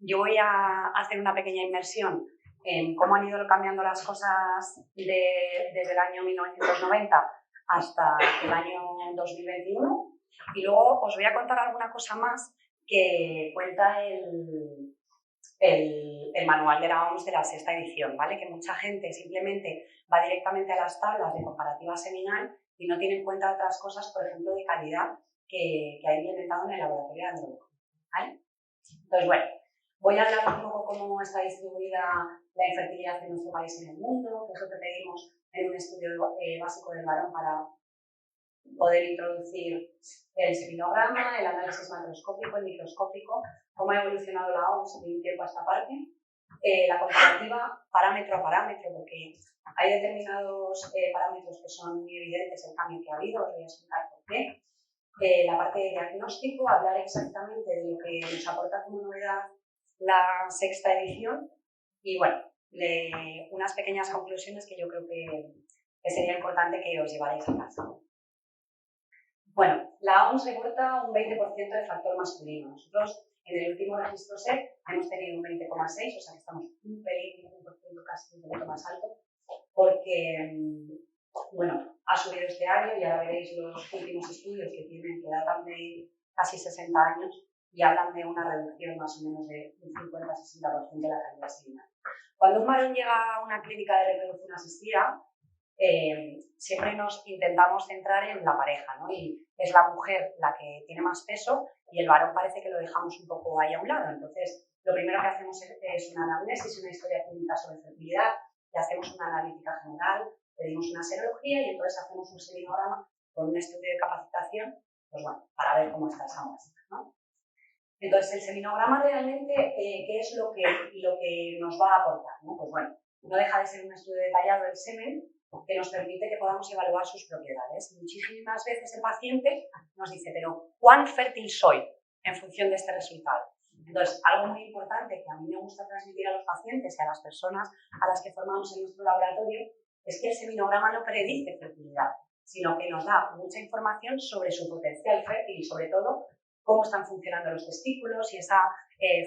yo voy a hacer una pequeña inmersión en cómo han ido cambiando las cosas desde el año 1990 hasta el año 2021 y luego os voy a contar alguna cosa más que cuenta el manual de la OMS de la sexta edición, ¿vale? Que mucha gente simplemente va directamente a las tablas de comparativa seminal y no tiene en cuenta otras cosas, por ejemplo, de calidad que hay implementado en el laboratorio de andrología, ¿vale? Entonces, bueno, voy a hablar un poco cómo está distribuida la infertilidad en nuestro país y en el mundo, qué es lo que pedimos en un estudio básico del varón para poder introducir el seminograma, el análisis macroscópico, el microscópico, cómo ha evolucionado la OMS de un tiempo a esta parte, la comparativa parámetro a parámetro, porque hay determinados parámetros que son muy evidentes el cambio que ha habido, os voy a explicar por qué. La parte de diagnóstico, hablar exactamente de lo que nos aporta como novedad la sexta edición y, bueno, unas pequeñas conclusiones que yo creo que sería importante que os llevarais a casa. Bueno, la OMS reporta un 20% de factor masculino. Nosotros en el último registro SEP hemos tenido un 20,6, o sea que estamos un pelín, un 1% casi un poquito más alto, porque, bueno, ha subido este año y ahora veréis los últimos estudios que datan de casi 60 años y hablan de una reducción más o menos de un 50-60% de la calidad seminal. Cuando un varón llega a una clínica de reproducción asistida, siempre nos intentamos centrar en la pareja, ¿no? Y es la mujer la que tiene más peso y el varón parece que lo dejamos un poco ahí a un lado. Entonces, lo primero que hacemos es una anamnesis, una historia clínica sobre fertilidad, le hacemos una analítica general, pedimos una serología y entonces hacemos un seminograma con un estudio de capacitación, pues bueno, para ver cómo está esa muestra, ¿no? Entonces, el seminograma realmente, ¿qué es lo que nos va a aportar, ¿no? Pues bueno, no deja de ser un estudio detallado del semen que nos permite que podamos evaluar sus propiedades. Muchísimas veces el paciente nos dice, pero ¿cuán fértil soy en función de este resultado? Entonces, algo muy importante que a mí me gusta transmitir a los pacientes y a las personas a las que formamos en nuestro laboratorio es que el seminograma no predice fertilidad, sino que nos da mucha información sobre su potencial fértil y sobre todo cómo están funcionando los testículos y esa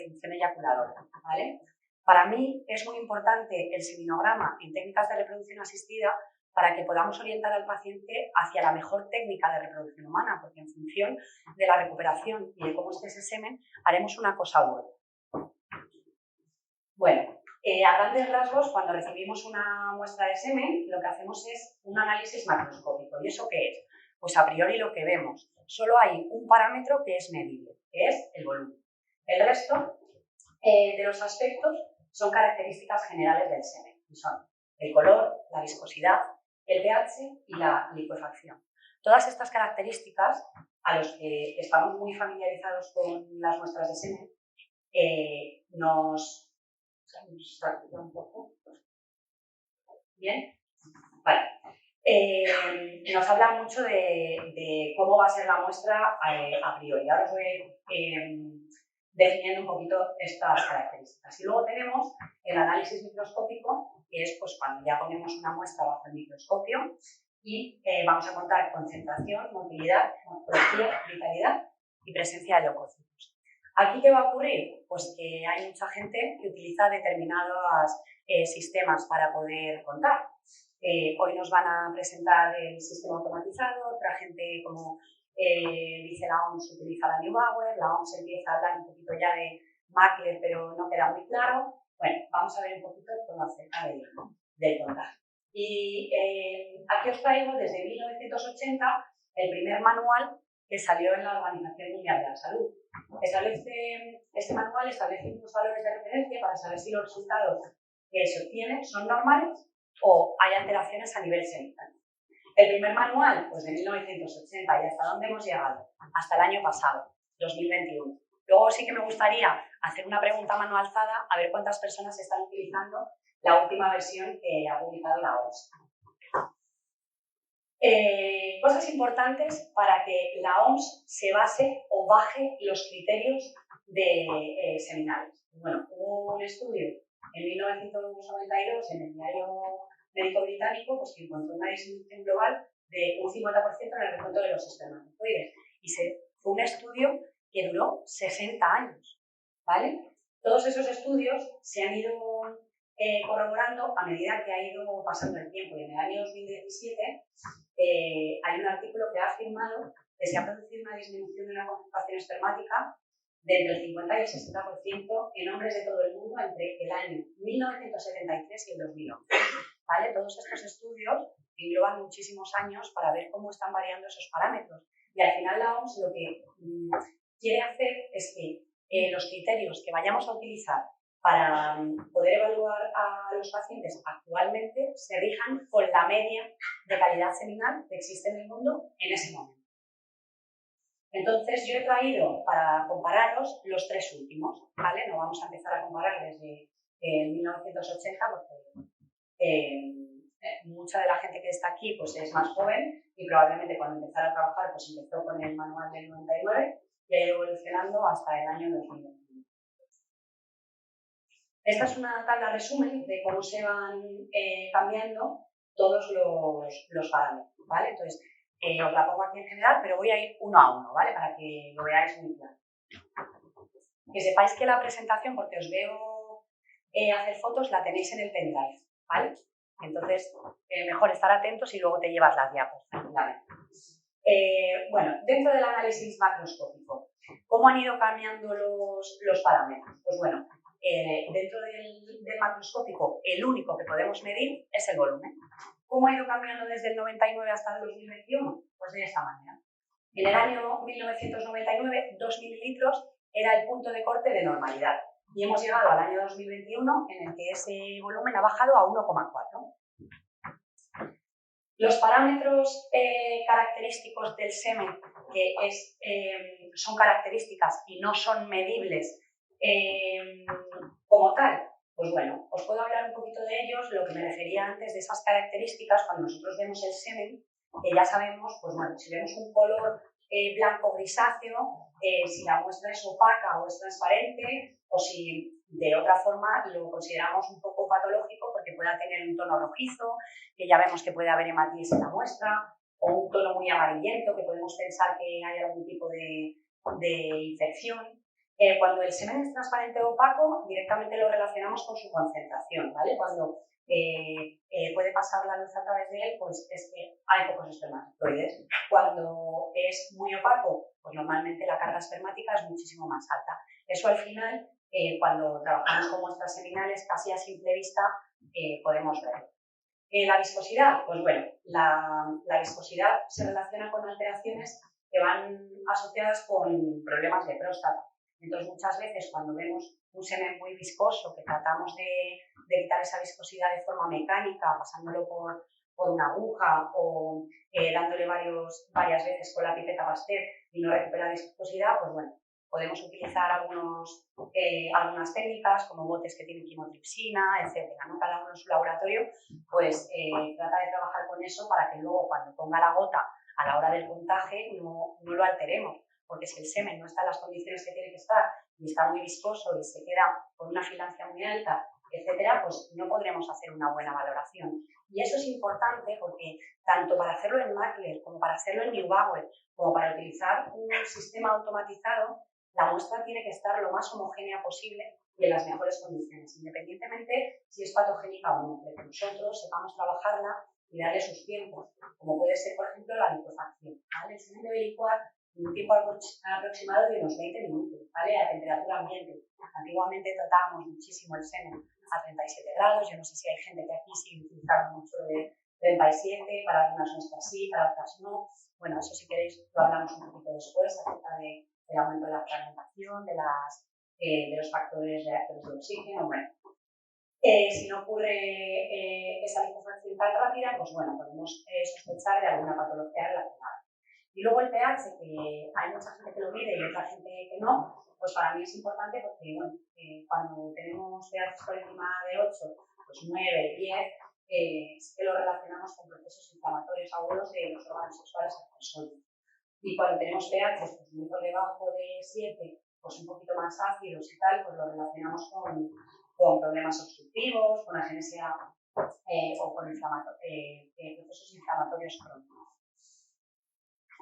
función eyaculadora, ¿vale? Para mí es muy importante el seminograma en técnicas de reproducción asistida para que podamos orientar al paciente hacia la mejor técnica de reproducción humana, porque en función de la recuperación y de cómo esté ese semen, haremos una cosa u otra. Bueno, a grandes rasgos, cuando recibimos una muestra de semen, lo que hacemos es un análisis macroscópico. ¿Y eso qué es? Pues a priori lo que vemos, solo hay un parámetro que es medible, que es el volumen. El resto de los aspectos son características generales del semen, y son el color, la viscosidad, el pH y la licuefacción. Todas estas características, a los que estamos muy familiarizados con las muestras de semen, nos un poco. Bien, vale. Nos habla mucho de cómo va a ser la muestra a priori. Ahora os voy definiendo un poquito estas características. Y luego tenemos el análisis microscópico, que es pues, cuando ya ponemos una muestra bajo el microscopio y vamos a contar concentración, motilidad, morfología, vitalidad y presencia de leucocitos. ¿Aquí qué va a ocurrir? Pues que hay mucha gente que utiliza determinados sistemas para poder contar. Hoy nos van a presentar el sistema automatizado, otra gente como dice la OMS utiliza la Neubauer, la OMS empieza a hablar un poquito ya de Mackler, pero no queda muy claro. Bueno, vamos a ver un poquito todo acerca del contar. Y aquí os traigo desde 1980 el primer manual que salió en la Organización Mundial de la Salud. Este manual establece unos valores de referencia para saber si los resultados que se obtienen son normales o hay alteraciones a nivel seminal. El primer manual, pues de 1980, ¿y hasta dónde hemos llegado? Hasta el año pasado, 2021. Luego sí que me gustaría hacer una pregunta a mano alzada a ver cuántas personas están utilizando la última versión que ha publicado la OMS. Cosas importantes para que la OMS se base o baje los criterios de seminales. Bueno, hubo un estudio en 1992 en el Diario Médico Británico pues, que encontró una disminución global de un 50% en el recuento de los espermatozoides. Y fue un estudio que duró 60 años, ¿vale? Todos esos estudios se han ido corroborando a medida que ha ido pasando el tiempo. Y en el año 2017 hay un artículo que ha afirmado que se ha producido una disminución de la concentración espermática de entre el 50 y el 60% en hombres de todo el mundo entre el año 1973 y el 2011. ¿Vale? Todos estos estudios engloban muchísimos años para ver cómo están variando esos parámetros. Y al final la OMS lo que quiere hacer es que los criterios que vayamos a utilizar para poder evaluar a los pacientes actualmente se rijan con la media de calidad seminal que existe en el mundo en ese momento. Entonces, yo he traído para compararos los tres últimos, ¿vale? No vamos a empezar a comparar desde 1980 porque mucha de la gente que está aquí pues, es más joven y probablemente cuando empezara a trabajar pues empezó con el manual del 99 y ha ido evolucionando hasta el año 2021. Esta es una tabla resumen de cómo se van cambiando todos los parámetros, ¿vale? Entonces, os la pongo aquí en general, pero voy a ir uno a uno, ¿vale? Para que lo veáis muy claro. Que sepáis que la presentación, porque os veo hacer fotos, la tenéis en el pendrive, ¿vale? Entonces, mejor estar atentos y luego te llevas las diapos. ¿Vale? Bueno, dentro del análisis macroscópico, ¿cómo han ido cambiando los parámetros? Pues bueno, dentro del macroscópico, el único que podemos medir es el volumen. ¿Cómo ha ido cambiando desde el 99 hasta el 2021? Pues de esta manera. En el año 1999, 2 mililitros era el punto de corte de normalidad. Y hemos llegado al año 2021 en el que ese volumen ha bajado a 1,4. Los parámetros característicos del semen, que son características y no son medibles como tal, pues bueno, os puedo hablar un poquito de ellos, lo que me refería antes de esas características cuando nosotros vemos el semen, que ya sabemos, pues bueno, si vemos un color blanco grisáceo, si la muestra es opaca o es transparente, o si de otra forma lo consideramos un poco patológico porque pueda tener un tono rojizo, que ya vemos que puede haber hematíes en la muestra, o un tono muy amarillento, que podemos pensar que hay algún tipo de infección. Cuando el semen es transparente o opaco, directamente lo relacionamos con su concentración, ¿vale? Cuando puede pasar la luz a través de él, pues es que hay pocos espermatozoides. Cuando es muy opaco, pues normalmente la carga espermática es muchísimo más alta. Eso al final, cuando trabajamos con muestras seminales, casi a simple vista podemos ver. La viscosidad, pues bueno, la viscosidad se relaciona con alteraciones que van asociadas con problemas de próstata. Entonces, muchas veces cuando vemos un semen muy viscoso, que tratamos de quitar esa viscosidad de forma mecánica, pasándolo por una aguja o dándole varias veces con la pipeta Pasteur y no recupera viscosidad, pues bueno, podemos utilizar algunas técnicas como botes que tienen quimotripsina, etcétera, ¿no? Cada uno en su laboratorio pues trata de trabajar con eso para que luego cuando ponga la gota a la hora del puntaje no lo alteremos, porque si el semen no está en las condiciones que tiene que estar y está muy viscoso y se queda con una filancia muy alta, etcétera, pues no podremos hacer una buena valoración. Y eso es importante porque tanto para hacerlo en Mackler como para hacerlo en Neubauer, como para utilizar un sistema automatizado, la muestra tiene que estar lo más homogénea posible y en las mejores condiciones, independientemente si es patogénica o no, que nosotros sepamos trabajarla y darle sus tiempos, como puede ser, por ejemplo, la licuefacción, ¿vale? El semen debe licuar en un tiempo aproximado de unos 20 minutos, ¿vale? A temperatura ambiente. Antiguamente tratábamos muchísimo el semen a 37 grados, yo no sé si hay gente que aquí sigue utilizando mucho de 37, para algunas muestras sí, para otras no. Bueno, eso si queréis lo hablamos un poquito después, acerca del aumento de la fragmentación, de los factores reactores de oxígeno, bueno. Si no ocurre esa licuefacción tan rápida, pues bueno, podemos sospechar de alguna patología relacionada. Y luego el pH, que hay mucha gente que lo mide y otra gente que no, pues para mí es importante porque bueno, cuando tenemos pH por encima de 8, pues 9, 10, sí que lo relacionamos con procesos inflamatorios agudos de los órganos sexuales accesorios. Y cuando tenemos pH pues muy por debajo de 7, pues un poquito más ácidos y tal, pues lo relacionamos con problemas obstructivos, con agenesia o con procesos inflamatorios crónicos.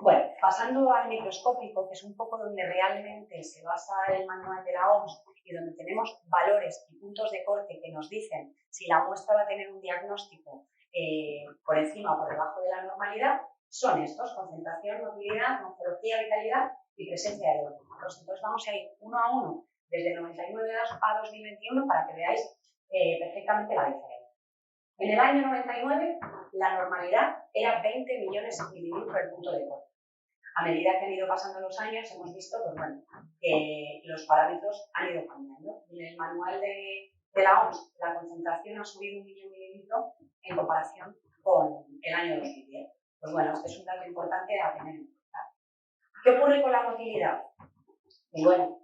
Bueno, pasando al microscópico, que es un poco donde realmente se basa el manual de la OMS y donde tenemos valores y puntos de corte que nos dicen si la muestra va a tener un diagnóstico por encima o por debajo de la normalidad, son estos: concentración, motilidad, morfología, vitalidad y presencia de leucocitos. Entonces vamos a ir uno a uno desde 99 a 2021 para que veáis perfectamente la diferencia. En el año 99 la normalidad era 20 millones de mililitros el punto de corte. A medida que han ido pasando los años hemos visto pues, bueno, que los parámetros han ido cambiando. En el manual de la OMS la concentración ha subido 1 millón de mililitros en comparación con el año 2010. Pues bueno, este es un dato importante a tener en cuenta. ¿Qué ocurre con la motilidad? Pues bueno,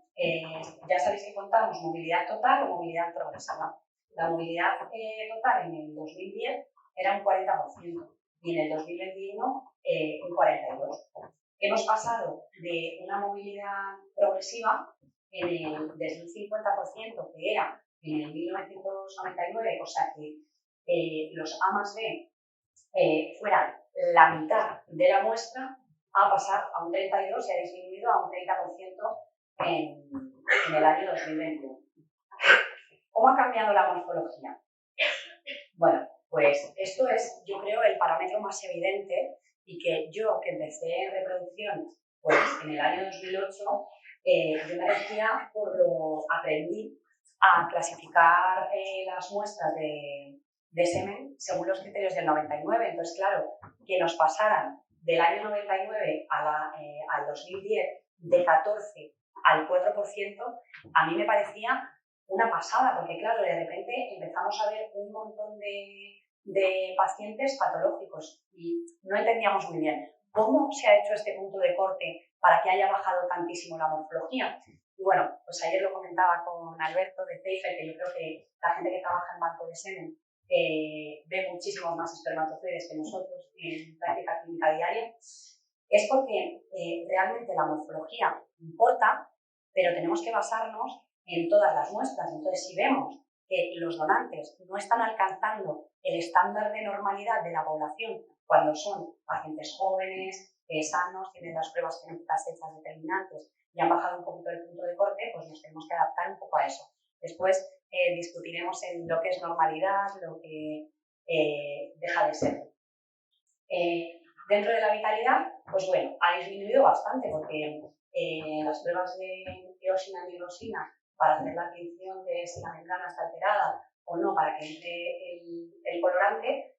ya sabéis que contamos movilidad total o movilidad progresiva. La movilidad total en el 2010 era un 40% y en el 2021 un 42%. Hemos pasado de una movilidad progresiva desde un 50% que era en el 1999, o sea que los A más B fueran la mitad de la muestra, a pasar a un 32% y ha disminuido a un 30% en el año 2021. ¿Cómo ha cambiado la morfología? Bueno, pues esto es, yo creo, el parámetro más evidente y que yo, que empecé en reproducción pues, en el año 2008, yo me regía por lo aprendí a clasificar las muestras de semen según los criterios del 99. Entonces, claro, que nos pasaran del año 99 al 2010 de 14 al 4%, a mí me parecía una pasada, porque claro, de repente empezamos a ver un montón de pacientes patológicos y no entendíamos muy bien cómo se ha hecho este punto de corte para que haya bajado tantísimo la morfología. Y bueno, pues ayer lo comentaba con Alberto de Ceifer, que yo creo que la gente que trabaja en banco de semen ve muchísimos más espermatozoides que nosotros en práctica clínica diaria, es porque realmente la morfología importa, pero tenemos que basarnos en todas las muestras. Entonces, si vemos que los donantes no están alcanzando el estándar de normalidad de la población cuando son pacientes jóvenes, sanos, tienen las pruebas genéticas hechas determinantes y han bajado un poquito el punto de corte, pues nos tenemos que adaptar un poco a eso. Después discutiremos en lo que es normalidad, lo que deja de ser. Dentro de la vitalidad, pues bueno, ha disminuido bastante porque las pruebas de eosina y neurosina para hacer la adquisición de si la membrana está alterada o no para que entre el colorante,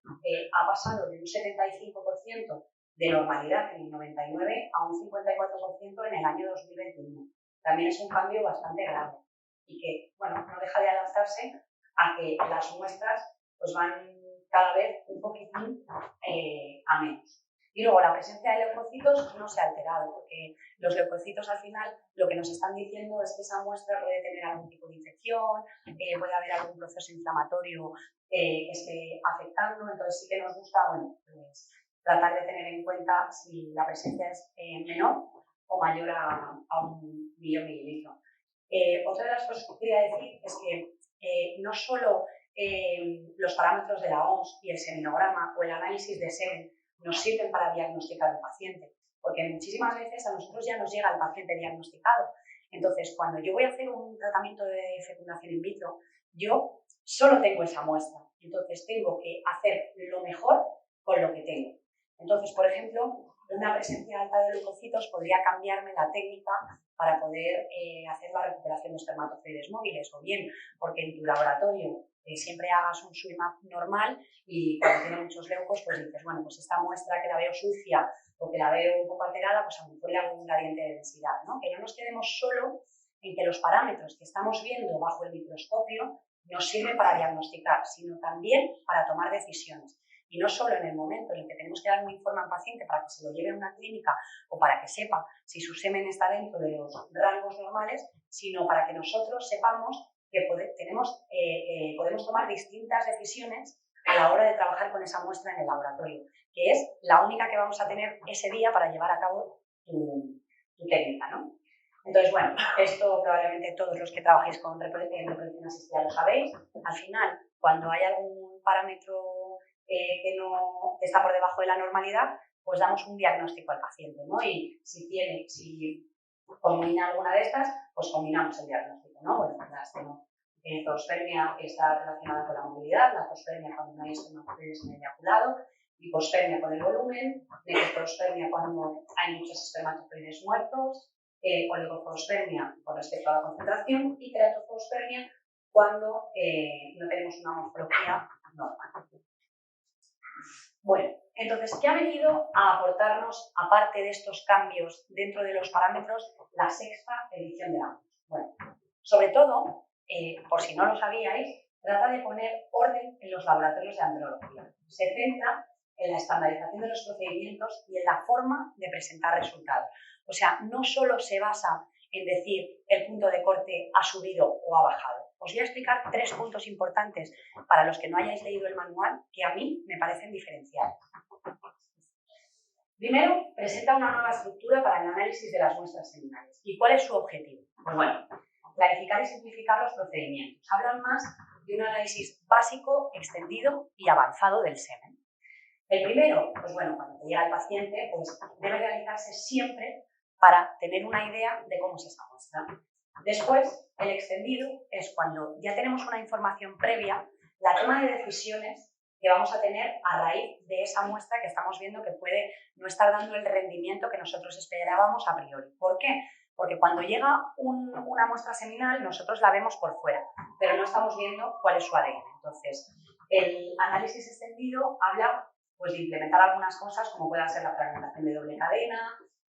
ha pasado de un 75% de normalidad en el 99 a un 54% en el año 2021. También es un cambio bastante grande y que, bueno, no deja de adaptarse a que las muestras pues, van cada vez un poquitín a menos. Y luego la presencia de leucocitos no se ha alterado, porque los leucocitos al final lo que nos están diciendo es que esa muestra puede tener algún tipo de infección, puede haber algún proceso inflamatorio que esté afectando, entonces sí que nos gusta, bueno, pues, tratar de tener en cuenta si la presencia es menor o mayor a 1 millón de mililitros. Otra de las cosas que quería decir es que no solo los parámetros de la OMS y el seminograma o el análisis de semen nos sirven para diagnosticar al paciente, porque muchísimas veces a nosotros ya nos llega el paciente diagnosticado. Entonces, cuando yo voy a hacer un tratamiento de fecundación in vitro, yo solo tengo esa muestra. Entonces, tengo que hacer lo mejor con lo que tengo. Entonces, por ejemplo, una presencia alta de leucocitos podría cambiarme la técnica para poder hacer la recuperación de espermatozoides móviles, o bien porque en tu laboratorio siempre hagas un SWIMAP normal y cuando tiene muchos leucos, pues dices, bueno, pues esta muestra que la veo sucia o que la veo un poco alterada, pues a lo mejor le hago un gradiente de densidad, ¿no? Que no nos quedemos solo en que los parámetros que estamos viendo bajo el microscopio nos sirven para diagnosticar, sino también para tomar decisiones. Y no solo en el momento en el que tenemos que dar un informe al paciente para que se lo lleve a una clínica o para que sepa si su semen está dentro de los rangos normales, sino para que nosotros sepamos que podemos tomar distintas decisiones a la hora de trabajar con esa muestra en el laboratorio, que es la única que vamos a tener ese día para llevar a cabo tu técnica, ¿no? Entonces, bueno, esto probablemente todos los que trabajéis en reproducción asistida lo sabéis. Al final, cuando hay algún parámetro que está por debajo de la normalidad, pues damos un diagnóstico al paciente, ¿no? Y si combina alguna de estas, pues combinamos el diagnóstico. tiempo, ¿no? Bueno, pues la zoospermia está relacionada con la movilidad, la zoospermia cuando no hay espermatozoides en el eyaculado, hipospermia con el volumen, necrozoospermia cuando hay muchos espermatozoides muertos, oligozoospermia con respecto a la concentración y teratozoospermia cuando no tenemos una morfología normal. Bueno, entonces, ¿qué ha venido a aportarnos, aparte de estos cambios dentro de los parámetros, la sexta edición de AMOS? Bueno, sobre todo, por si no lo sabíais, trata de poner orden en los laboratorios de andrología. Se centra en la estandarización de los procedimientos y en la forma de presentar resultados. O sea, no solo se basa en decir el punto de corte ha subido o ha bajado. Os voy a explicar 3 puntos importantes para los que no hayáis leído el manual que a mí me parecen diferenciales. Primero, presenta una nueva estructura para el análisis de las muestras seminales. ¿Y cuál es su objetivo? Pues bueno, clarificar y simplificar los procedimientos. Hablan más de un análisis básico, extendido y avanzado del semen. El primero, pues bueno, cuando te llega el paciente, pues debe realizarse siempre para tener una idea de cómo es esa muestra. Después, el extendido es cuando ya tenemos una información previa, la toma de decisiones que vamos a tener a raíz de esa muestra que estamos viendo que puede no estar dando el rendimiento que nosotros esperábamos a priori. ¿Por qué? Porque cuando llega una muestra seminal, nosotros la vemos por fuera, pero no estamos viendo cuál es su ADN. Entonces, el análisis extendido habla pues, de implementar algunas cosas como pueda ser la fragmentación de doble cadena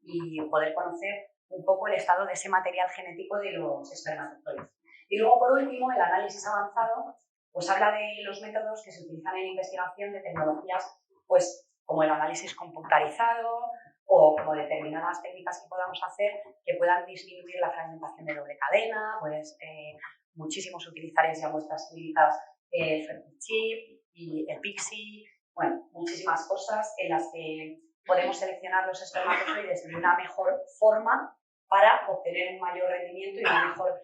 y poder conocer un poco el estado de ese material genético de los espermatozoides. Y luego, por último, el análisis avanzado pues habla de los métodos que se utilizan en investigación de tecnologías pues, como el análisis computarizado o como determinadas técnicas que podamos hacer que puedan disminuir la fragmentación de doble cadena, pues muchísimos utilizaréis ya muestras clínicas el FertilChip y el Pixie, bueno, muchísimas cosas en las que podemos seleccionar los espermatozoides de una mejor forma para obtener un mayor rendimiento y una mejor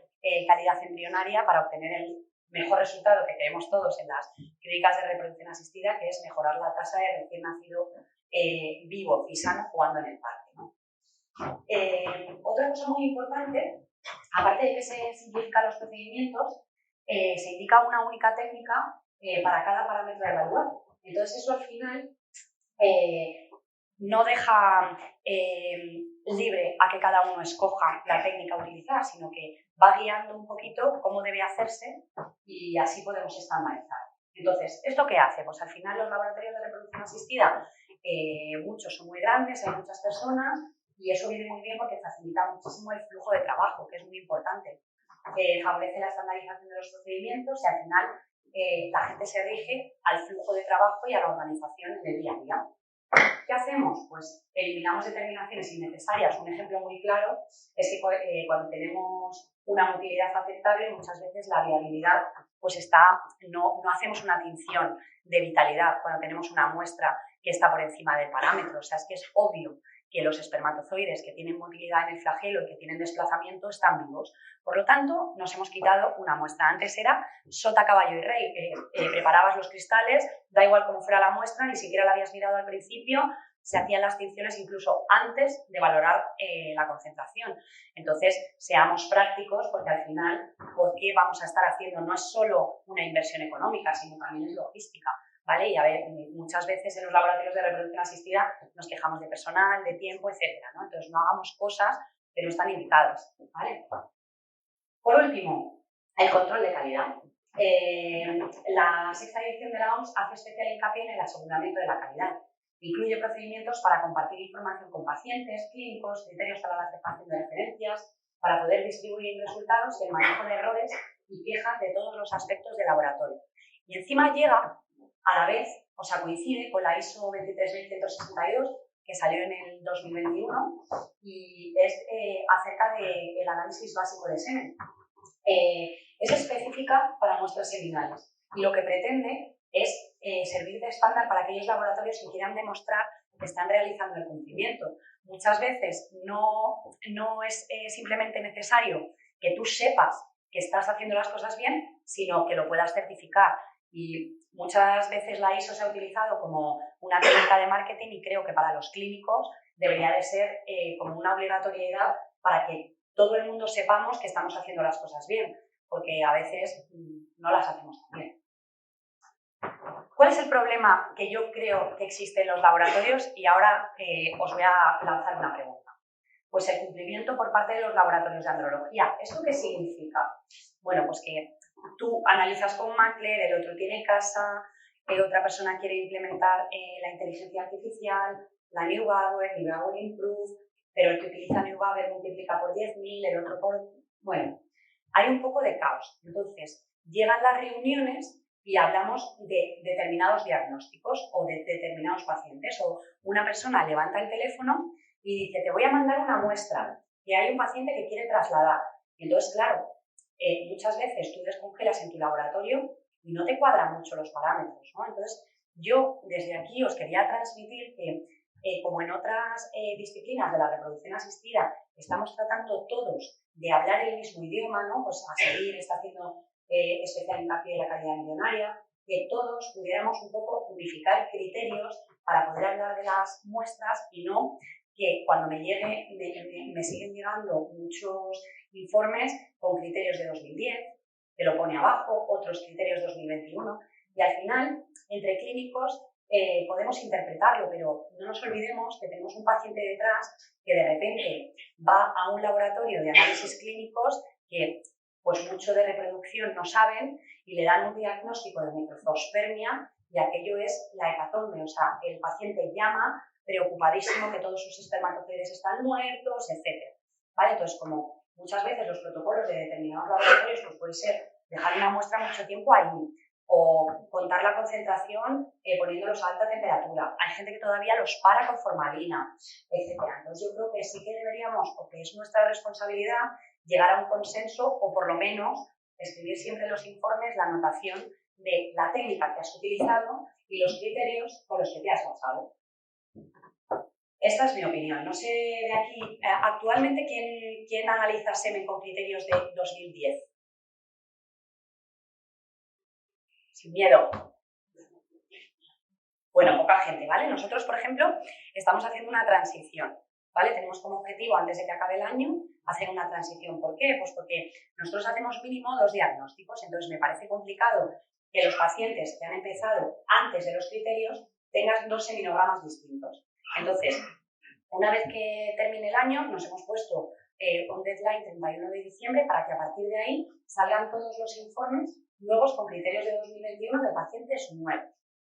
calidad embrionaria para obtener el mejor resultado que queremos todos en las clínicas de reproducción asistida, que es mejorar la tasa de recién nacido vivo y sano jugando en el parque, ¿no? Otra cosa muy importante, aparte de que se simplifican los procedimientos, se indica una única técnica para cada parámetro a evaluar. Entonces eso al final no deja libre a que cada uno escoja la técnica a utilizar, sino que va guiando un poquito cómo debe hacerse y así podemos estandarizar. Entonces, ¿esto qué hace? Pues al final los laboratorios de reproducción asistida, muchos son muy grandes, hay muchas personas y eso viene muy bien porque facilita muchísimo el flujo de trabajo, que es muy importante. Favorece la estandarización de los procedimientos y al final la gente se rige al flujo de trabajo y a la organización en el día a día. ¿Qué hacemos? Pues eliminamos determinaciones innecesarias. Un ejemplo muy claro es que cuando tenemos una motilidad aceptable, muchas veces la viabilidad pues no hacemos una tinción de vitalidad cuando tenemos una muestra que está por encima del parámetro. O sea, es que es obvio que los espermatozoides que tienen motilidad en el flagelo y que tienen desplazamiento están vivos. Por lo tanto, nos hemos quitado una muestra. Antes era sota, caballo y rey, preparabas los cristales, da igual cómo fuera la muestra, ni siquiera la habías mirado al principio, se hacían las tinciones incluso antes de valorar la concentración. Entonces, seamos prácticos porque al final, ¿por qué vamos a estar haciendo? No es solo una inversión económica, sino también es logística. ¿Vale? Y a ver, muchas veces en los laboratorios de reproducción asistida nos quejamos de personal, de tiempo, etcétera, ¿no? Entonces no hagamos cosas que no están indicadas, ¿vale? Por último, el control de calidad. La sexta edición de la OMS hace especial hincapié en el aseguramiento de la calidad. Incluye procedimientos para compartir información con pacientes, clínicos, criterios para la aceptación de referencias, para poder distribuir resultados y el manejo de errores y quejas de todos los aspectos del laboratorio. Y encima llega a la vez, o sea, coincide con la ISO 23162 que salió en el 2021 y es acerca del análisis básico de semen. Es específica para muestras seminales y lo que pretende es servir de estándar para aquellos laboratorios que quieran demostrar que están realizando el cumplimiento. Muchas veces no es simplemente necesario que tú sepas que estás haciendo las cosas bien, sino que lo puedas certificar. Y muchas veces la ISO se ha utilizado como una técnica de marketing y creo que para los clínicos debería de ser como una obligatoriedad para que todo el mundo sepamos que estamos haciendo las cosas bien, porque a veces no las hacemos tan bien. ¿Cuál es el problema que yo creo que existe en los laboratorios? Y ahora os voy a lanzar una pregunta. Pues el cumplimiento por parte de los laboratorios de andrología. ¿Esto qué significa? Bueno, pues que tú analizas con Mackler, el otro tiene casa, otra persona quiere implementar la inteligencia artificial, la Neubauer, Improve, pero el que utiliza Neubauer multiplica por 10.000, el otro por... Bueno, hay un poco de caos. Entonces, llegan las reuniones y hablamos de determinados diagnósticos o de determinados pacientes, o una persona levanta el teléfono y dice, te voy a mandar una muestra, que hay un paciente que quiere trasladar. Y entonces, claro, muchas veces tú descongelas en tu laboratorio y no te cuadran mucho los parámetros, ¿no? Entonces, yo desde aquí os quería transmitir que, como en otras disciplinas de la reproducción asistida, estamos tratando todos de hablar el mismo idioma, ¿no? Pues a seguir está haciendo especial hincapié en la calidad embrionaria, que todos pudiéramos un poco unificar criterios para poder hablar de las muestras y no que cuando me siguen llegando muchos informes con criterios de 2010, que lo pone abajo, otros criterios 2021, y al final, entre clínicos, podemos interpretarlo, pero no nos olvidemos que tenemos un paciente detrás que de repente va a un laboratorio de análisis clínicos que pues mucho de reproducción no saben y le dan un diagnóstico de microzoospermia y aquello es la hecatombe, o sea, el paciente llama preocupadísimo que todos sus espermatozoides están muertos, etc. ¿Vale? Entonces, como muchas veces los protocolos de determinados laboratorios pues puede ser dejar una muestra mucho tiempo ahí o contar la concentración poniéndolos a alta temperatura. Hay gente que todavía los para con formalina, etc. Entonces, yo creo que sí que deberíamos, o que es nuestra responsabilidad, llegar a un consenso o por lo menos escribir siempre en los informes la anotación de la técnica que has utilizado y los criterios con los que te has basado. Esta es mi opinión. No sé de aquí, actualmente, ¿quién analiza semen con criterios de 2010? Sin miedo. Bueno, poca gente, ¿vale? Nosotros, por ejemplo, estamos haciendo una transición, ¿vale? Tenemos como objetivo, antes de que acabe el año, hacer una transición. ¿Por qué? Pues porque nosotros hacemos mínimo 2 diagnósticos, entonces me parece complicado que los pacientes que han empezado antes de los criterios tengan 2 seminogramas distintos. Entonces, una vez que termine el año, nos hemos puesto un deadline 31 de diciembre para que a partir de ahí salgan todos los informes nuevos con criterios de 2021 de pacientes nuevos,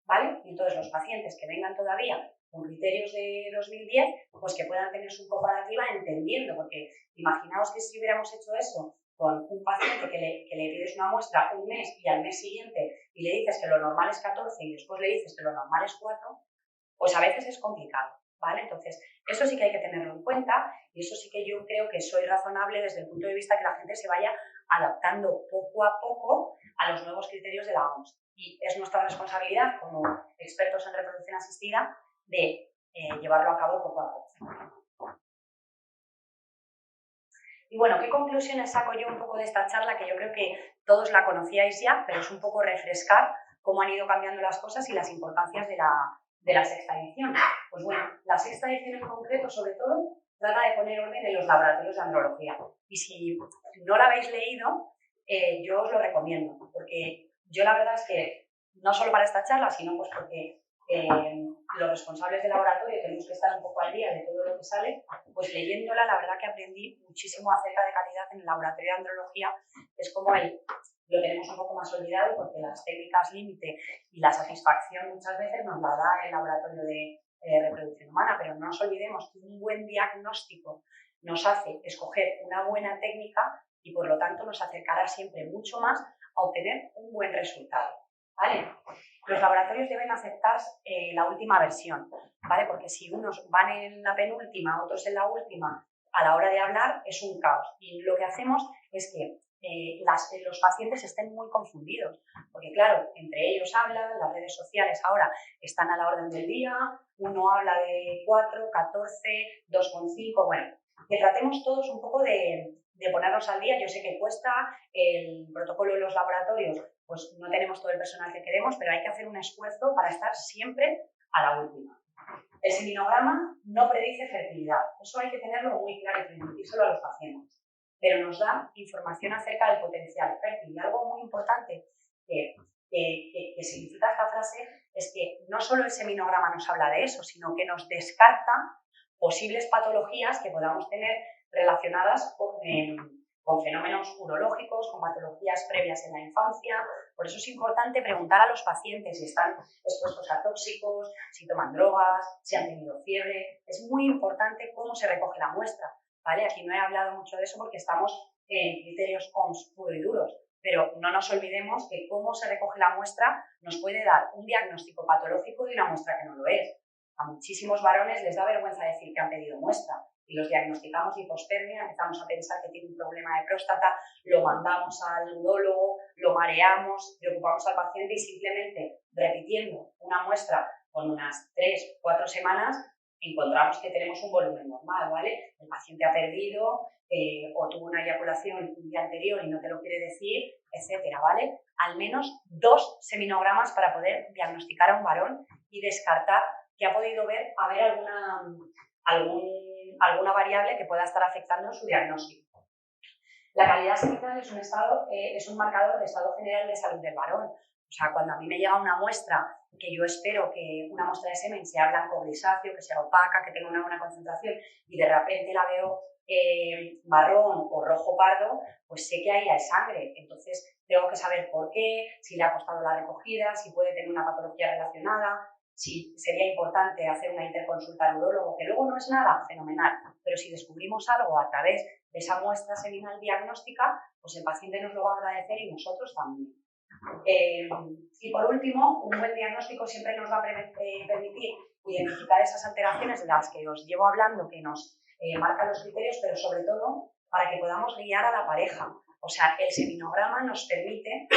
¿vale? Y entonces los pacientes que vengan todavía con criterios de 2010, pues que puedan tener su comparativa entendiendo, porque imaginaos que si hubiéramos hecho eso con un paciente que le pides una muestra un mes y al mes siguiente y le dices que lo normal es 14 y después le dices que lo normal es 4, pues a veces es complicado, ¿vale? Entonces, eso sí que hay que tenerlo en cuenta y eso sí que yo creo que soy razonable desde el punto de vista que la gente se vaya adaptando poco a poco a los nuevos criterios de la OMS. Y es nuestra responsabilidad como expertos en reproducción asistida de llevarlo a cabo poco a poco. Y bueno, ¿qué conclusiones saco yo un poco de esta charla? Que yo creo que todos la conocíais ya, pero es un poco refrescar cómo han ido cambiando las cosas y las importancias de la sexta edición. Pues bueno, la sexta edición en concreto, sobre todo, trata de poner orden en los laboratorios de andrología. Y si no la habéis leído, yo os lo recomiendo, porque yo la verdad es que, no solo para esta charla, sino pues porque los responsables del laboratorio tenemos que estar un poco al día de todo lo que sale, pues leyéndola la verdad que aprendí muchísimo acerca de calidad en el laboratorio de andrología. Es como lo tenemos un poco más olvidado porque las técnicas límite y la satisfacción muchas veces nos la da el laboratorio de reproducción humana, pero no nos olvidemos que un buen diagnóstico nos hace escoger una buena técnica y por lo tanto nos acercará siempre mucho más a obtener un buen resultado, ¿vale? Los laboratorios deben aceptar la última versión, ¿vale? Porque si unos van en la penúltima, otros en la última, a la hora de hablar es un caos. Y lo que hacemos es que los pacientes estén muy confundidos, porque claro, entre ellos hablan, las redes sociales ahora están a la orden del día, uno habla de 4, 14, 2,5, bueno, que tratemos todos un poco de ponernos al día. Yo sé que cuesta, el protocolo de los laboratorios, pues no tenemos todo el personal que queremos, pero hay que hacer un esfuerzo para estar siempre a la última. El seminograma no predice fertilidad, eso hay que tenerlo muy claro y transmitírselo a los pacientes. pero nos da información acerca del potencial fértil. Y algo muy importante que significa esta frase es que no solo el seminograma nos habla de eso, sino que nos descarta posibles patologías que podamos tener relacionadas con fenómenos urológicos, con patologías previas en la infancia. Por eso es importante preguntar a los pacientes si están expuestos a tóxicos, si toman drogas, si han tenido fiebre. Es muy importante cómo se recoge la muestra, ¿vale? Aquí no he hablado mucho de eso porque estamos en criterios OMS puros y duros, pero no nos olvidemos que cómo se recoge la muestra nos puede dar un diagnóstico patológico de una muestra que no lo es. A muchísimos varones les da vergüenza decir que han pedido muestra y los diagnosticamos hipospermia, empezamos a pensar que tiene un problema de próstata, lo mandamos al urólogo, lo mareamos, preocupamos al paciente y simplemente repitiendo una muestra con unas 3-4 semanas encontramos que tenemos un volumen normal, ¿vale? El paciente ha perdido o tuvo una eyaculación un día anterior y no te lo quiere decir, etcétera, ¿vale? Al menos 2 seminogramas para poder diagnosticar a un varón y descartar que ha podido haber alguna variable que pueda estar afectando en su diagnóstico. La calidad seminal es un marcador de estado general de salud del varón. O sea, cuando a mí me llega una muestra que yo espero que una muestra de semen sea blanco grisáceo, que sea opaca, que tenga una buena concentración y de repente la veo marrón o rojo pardo, pues sé que ahí hay sangre. Entonces tengo que saber por qué, si le ha costado la recogida, si puede tener una patología relacionada, si sería importante hacer una interconsulta al urólogo, que luego no es nada, fenomenal, pero si descubrimos algo a través de esa muestra seminal diagnóstica, pues el paciente nos lo va a agradecer y nosotros también. Y por último, un buen diagnóstico siempre nos va a permitir identificar esas alteraciones de las que os llevo hablando, que nos marcan los criterios, pero sobre todo para que podamos guiar a la pareja. O sea, el seminograma nos permite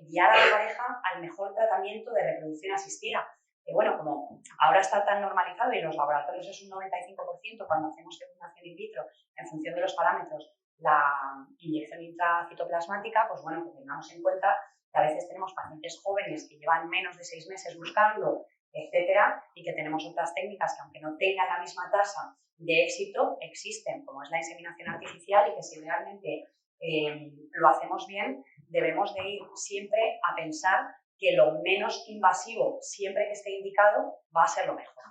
guiar a la pareja al mejor tratamiento de reproducción asistida. Que bueno, como ahora está tan normalizado y en los laboratorios es un 95% cuando hacemos fecundación in vitro en función de los parámetros, la inyección intracitoplasmática, pues bueno, que tengamos en cuenta que a veces tenemos pacientes jóvenes que llevan menos de 6 meses buscando, etcétera, y que tenemos otras técnicas que aunque no tengan la misma tasa de éxito, existen, como es la inseminación artificial, y que si realmente lo hacemos bien, debemos de ir siempre a pensar que lo menos invasivo, siempre que esté indicado, va a ser lo mejor.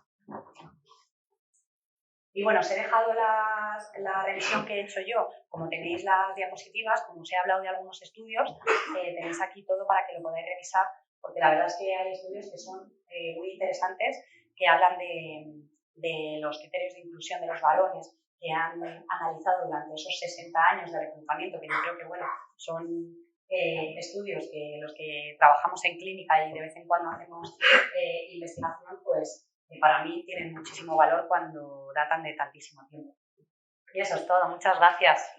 Y bueno, os he dejado la revisión que he hecho yo. Como tenéis las diapositivas, como os he hablado de algunos estudios, tenéis aquí todo para que lo podáis revisar, porque la verdad es que hay estudios que son muy interesantes, que hablan de los criterios de inclusión de los varones, que han analizado durante esos 60 años de reclutamiento, que yo creo que bueno, son estudios que los que trabajamos en clínica y de vez en cuando hacemos investigación, pues para mí tienen muchísimo valor cuando datan de tantísimo tiempo. Y eso es todo. Muchas gracias.